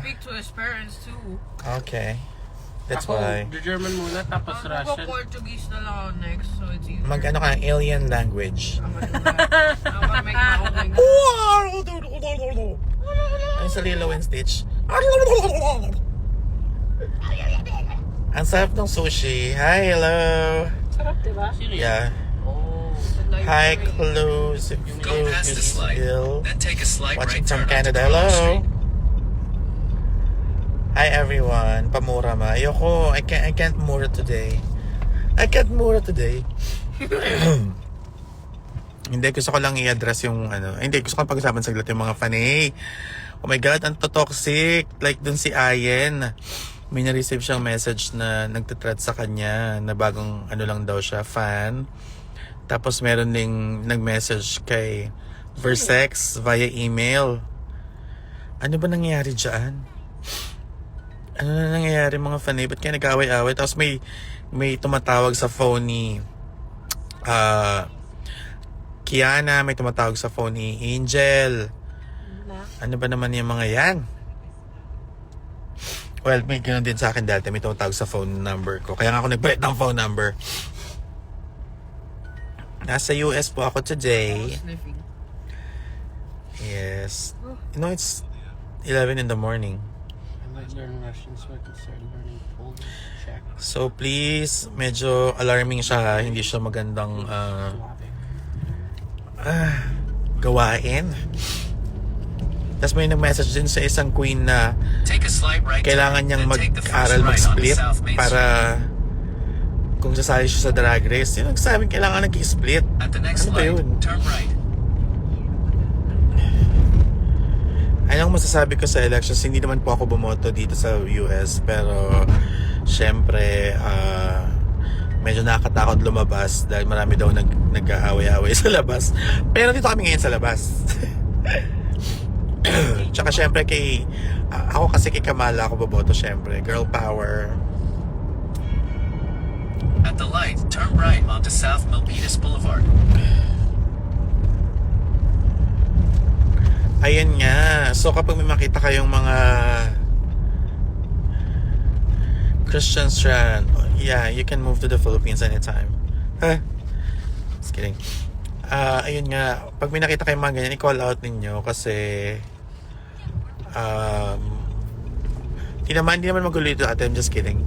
speak to his parents too. Okay. That's Ako, why. the German muna, tapos Russian. Portuguese na lang ako next, so it's easier. Mag-ano ka ng alien language. I'm gonna do that. I'm gonna make my own language. Ano sa Lilo and Stitch? Ang sarap ng sushi. Hi, hello. Sarap, diba? Yeah. Oh. Hi, Clues. If Go you past the slide, still then take a slight watching right from turn onto Canada. Carlo Hello. Street. Hi, everyone. Pamura ma. Ayoko. I can't mura today. I can't mura today. Hindi, gusto ko lang i-address yung ano. Hindi, gusto ko pag-usapan saglit yung mga fanay. Oh my God, ang toxic. Like dun si Ayen. May na-receive siyang message na nagtitreat sa kanya na bagong ano lang daw siya, fan. Tapos meron ding nag-message kay Versex via email. Ano ba nangyayari dyan? Ano na nangyayari mga fanay? Ba't kaya nag-away-away? Tapos may tumatawag sa phone ni Kiana, may tumatawag sa phone ni Angel. Ano ba naman yung mga yan? Well, may ganoon din sa akin dati. May tumatawag sa phone number ko. Kaya nga ako nagbayad ng phone number. Nasa US po ako today. Sniffing. Yes. You know, it's 11 in the morning. I like learning Russian, so I can start learning Polish, Czech, So please, medyo alarming siya. Hindi siya magandang Slavic. gawain. Tapos may nag-message din sa isang queen na Take a slight right kailangan niyang turn, then take the first mag-aral right onto mag-split South Main para kung sasali siya sa drag race. Yung nagsabing kailangan nag-split. Street. At the next Ano ba light, yun? turn right. Anong masasabi ko sa elections? Hindi naman po ako bumoto dito sa US. Pero syempre medyo nakakatakot lumabas dahil marami daw nag-aaway-aaway sa labas. Pero dito kami ngayon sa labas. Tsaka syempre ako kasi kay Kamala ako boboto syempre. Girl power. At the light, turn right onto South Milpitas Boulevard. Ayan nga. So kapag may makita kayong mga Christians dyan, yeah, you can move to the Philippines anytime. Just kidding. Ayun nga, pag may nakita kayong mga ganyan, i-call out ninyo kasi hindi naman magulo ito ate, I'm just kidding.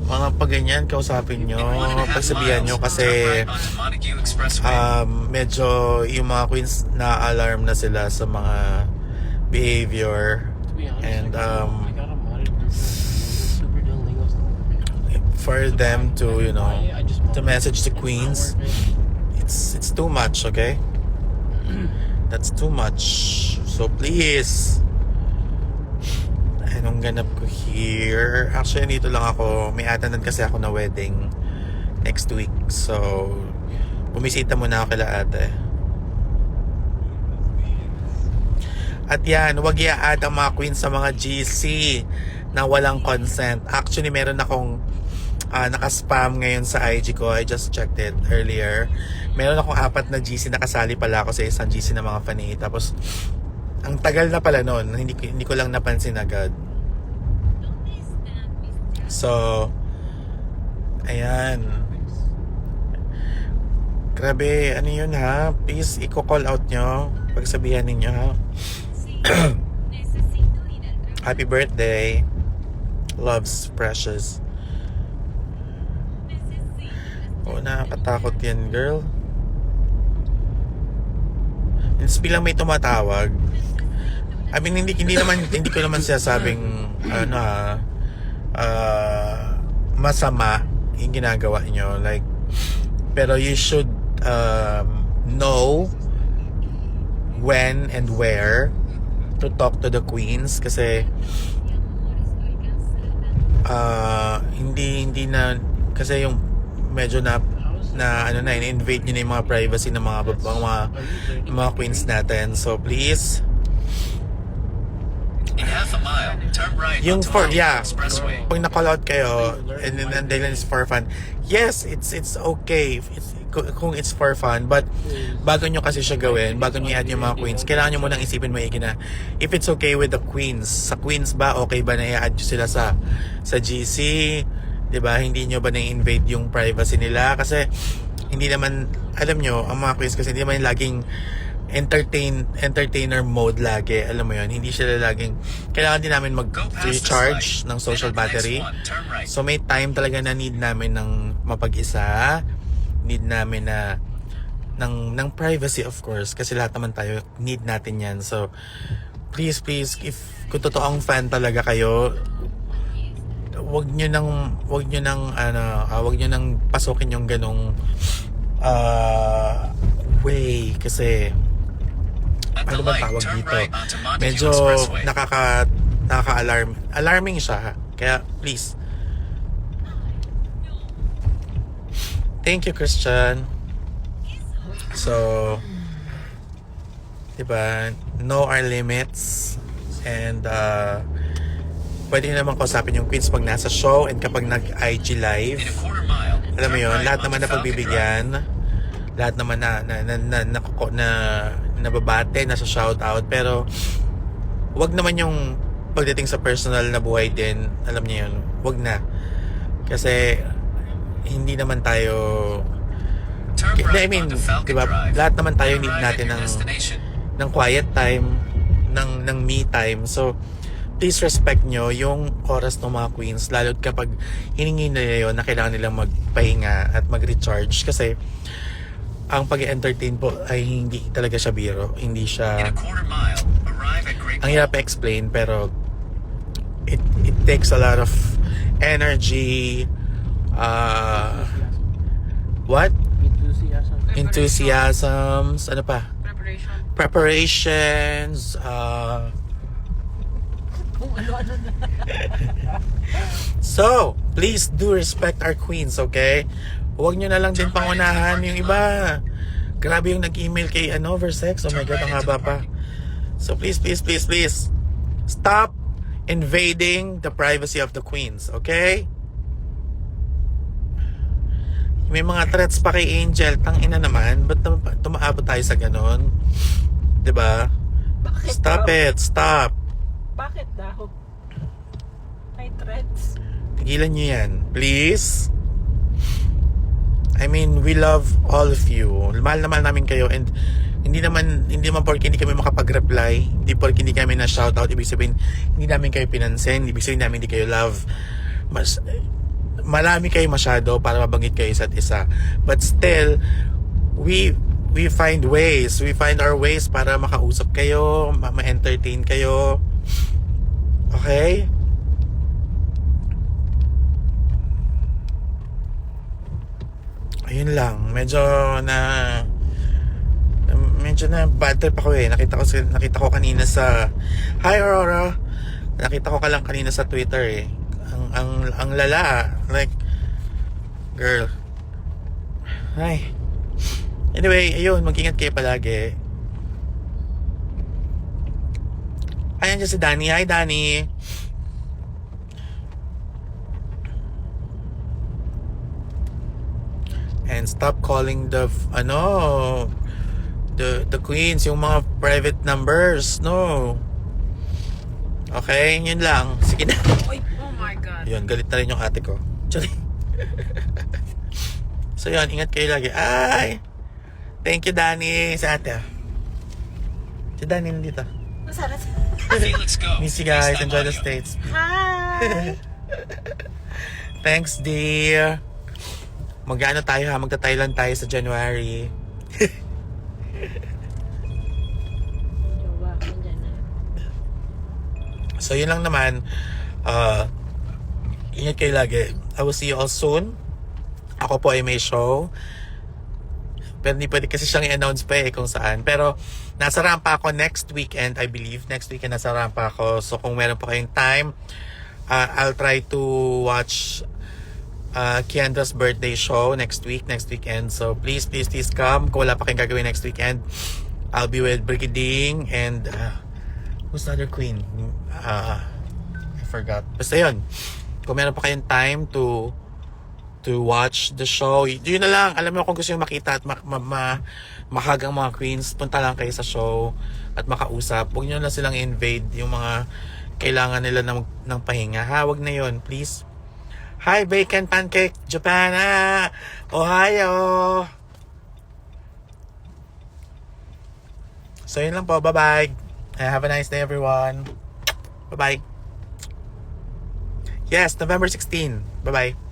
Mga pag ganyan, kausapin nyo, 1.5 pagsabihan nyo miles, kasi turn right onto Montague Expressway. medyo yung mga queens na-alarm na sila sa mga behavior. To be honest, And I got a monitor super Duolingo's not working. for them to, you know, I just to message the it's not queens, working. it's too much, okay? That's too much. So please, anong ganap ko here? Actually, dito lang ako. May attendant kasi ako na wedding next week. So, bumisita muna ako kila ate. At yan, wag i-add ang mga queens sa mga GC na walang consent. Actually, meron akong naka-spam ngayon sa IG ko. I just checked it earlier. Meron akong 4 na GC, nakasali pala ako sa isang GC ng mga fanay. Tapos, ang tagal na pala nun. Hindi ko lang napansin agad. So, ayan. Grabe, ano yun ha? Please, i-call out nyo. Pagsabihan ninyo ha. Happy birthday. Loves Precious. Oh, nakakatakot yan, girl. It's bilang may tumatawag. I mean, hindi ko naman sinasabing masama yung ginagawa nyo, like, pero you should know when and where to talk to the queens kasi hindi na kasi yung medyo na in-invade nyo na yung mga privacy ng mga queens natin. So please, In half a mile, turn turn right Yung onto for, Longview yeah. Expressway. Pag na-call out kayo, and then ang dahilan is for fun. Yes, it's okay. Kung it's for fun, but bago nyo kasi siya gawin, bago nyo i-add yung mga queens, kailangan nyo munang isipin maigi na if it's okay with the queens. Sa queens ba, okay ba na i-add nyo sila sa GC? Diba? Hindi nyo ba na-invade yung privacy nila? Kasi hindi naman, alam nyo, ang mga queens kasi hindi naman laging entertainer mode lagi. Alam mo yun, hindi sila laging, kailangan din namin Go past the mag-recharge slide. ng social Then at the next battery. one, turn right. So may time talaga na need namin ng mapag-isa. Need namin na ng privacy, of course, kasi lahat naman tayo need natin yan. So please if kung totoong fan talaga kayo, wag nyo nang pasukin yung ganong way, kasi At the ano ba light, tawag turn dito? right onto Montague Medyo Expressway. alarming siya. Kaya please. Thank you, Christian. So, diba, know our limits, and pwede nyo naman kausapin yung queens pag nasa show and kapag nag-IG live. In a quarter mile, Alam mo turn yun, right lahat onto naman na Falcon pagbibigyan, lahat naman na nababate, nasa shoutout, pero wag naman yung pagdating sa personal na buhay din, alam niyo yun, wag na. Kasi hindi naman tayo, Drive. Turn right I mean, onto Falcon diba, Drive. lahat naman tayo Turn need right at natin your destination. ng quiet time, ng me time. So, please respect nyo yung oras ng mga queens, lalo kapag hiningi nila yun na kailangan nilang magpahinga at mag-recharge, kasi ang pag-entertain po ay hindi talaga siya biro, hindi In siya, a quarter mile, arrive at Great ang Mall. hirap explain, pero it takes a lot of energy, what? Enthusiasms, ano pa? Preparations, so, please do respect our queens, okay? Huwag nyo na lang din pangunahan yung iba. Grabe yung nag-email kay Versex. Oh my God, ang haba pa. So please, stop invading the privacy of the queens, okay? May mga threats pa kay Angel. Tangina naman. Ba't tumaabot tayo sa ganon? Diba? Bakit Stop daw? it. Stop. Bakit daw? May threats. Tigilan nyo yan. Please. I mean, we love all of you. Mahal na mahal namin kayo, and hindi naman porke hindi kami makapag-reply, hindi porke hindi kami na shoutout, ibig sabihin hindi namin kayo pinansin, ibig sabihin namin hindi kayo love. Marami kayo masyado para mabanggit kayo isa't isa. But still, we find ways. We find our ways para makausap kayo, ma-entertain kayo. Okay? Ayun lang. Medyo na bad trip ako eh. Nakita ko kanina sa Hi Aurora. Nakita ko ka lang kanina sa Twitter eh. Ang lala, like, girl. Ay. Anyway, ayun, mag-ingat kayo palagi. Ayan dyan si Danny. Hi, Danny. And stop calling the queens, yung mga private numbers. No. Okay, yun lang. Sige na. Oy, oh my God. Yun, galit na rin yung ate ko. Sorry. So yun, ingat kayo lagi. Ay! Thank you, Danny. Sa ate. Si Danny nandito. Masarap. Felix, go. Miss you guys. FaceTime Enjoy the audio. States. Hi! Thanks, dear. Mag-ano tayo ha? Magta-Thailand tayo sa January. Jowa ko dyan na. So yun lang naman. Ingat kayo lagi. I will see you all soon. Ako po ay may show. Pero hindi pwede kasi siyang i-announce pa eh kung saan. Pero nasa rampa ako next weekend, I believe. Next weekend nasa rampa ako. So kung meron pa kayong time, I'll try to watch Kiandra's birthday show next weekend. So please come. Kung wala pa kayong gagawin next weekend, I'll be with Brigading and who's the other queen? forgot. Basta yun. Kung meron pa kayong time to watch the show, yun na lang. Alam mo, kung gusto nyo makita at makagang mga queens, punta lang kayo sa show at makausap. Huwag nyo na silang invade yung mga kailangan nila ng pahinga. Ha, wag na yun, please. Hi, Bacon Pancake Japan! Ohio! So yun lang po. Bye-bye. Have a nice day, everyone. Bye-bye. Yes, November 16. Bye-bye.